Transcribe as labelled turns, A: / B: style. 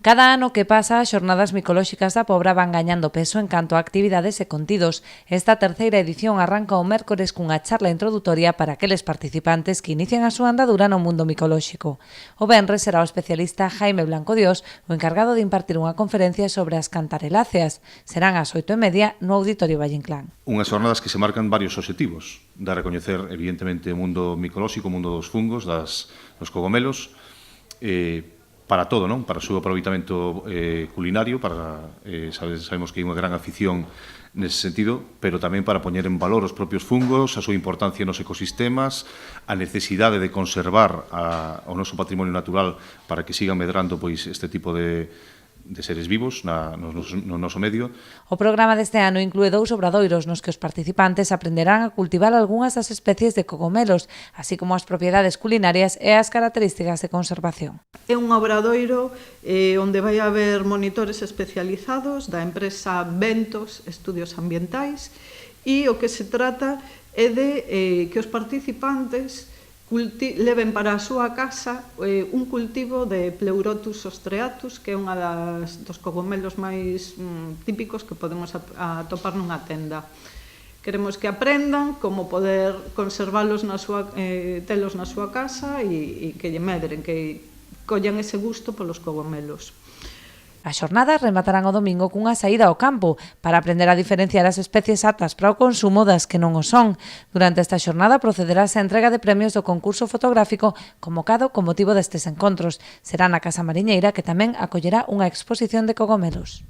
A: Cada ano que pasa, as xornadas micolóxicas da Pobra van gañando peso en canto a actividades e contidos. Esta terceira edición arranca o mércores cunha charla introdutoria para aqueles participantes que inician a súa andadura no mundo micolóxico. O venres será o especialista Jaime Blanco Dios o encargado de impartir unha conferencia sobre as cantareláceas. Serán ás 8:30 no Auditorio Valle Inclán.
B: Unhas xornadas que se marcan varios obxectivos. Dar a coñecer, evidentemente, o mundo micolóxico, o mundo dos fungos, dos cogomelos, para todo, non? Para o seu aproveitamento culinario, sabemos que hai unha gran afición nese sentido, pero tamén para poñer en valor os propios fungos, a súa importancia nos ecosistemas, a necesidade de conservar o noso patrimonio natural para que sigan medrando pois este tipo de seres vivos no noso medio.
A: O programa deste ano inclúe 2 obradoiros nos que os participantes aprenderán a cultivar algunhas das especies de cogomelos, así como as propiedades culinarias e as características de conservación.
C: É un obradoiro onde vai haber monitores especializados da empresa Ventos Estudios Ambientais e o que se trata é de que os participantes leven para a súa casa un cultivo de Pleurotus ostreatus, que é unha dos cogomelos máis típicos que podemos atopar nunha tenda. Queremos que aprendan como poder conservalos telos na súa casa e que lle medren, que collan ese gusto polos cogomelos.
A: As xornadas rematarán o domingo cunha saída ao campo para aprender a diferenciar as especies aptas para o consumo das que non o son. Durante esta xornada procederase a entrega de premios do concurso fotográfico convocado con motivo destes encontros. Será na Casa Mariñeira, que tamén acollerá unha exposición de cogomelos.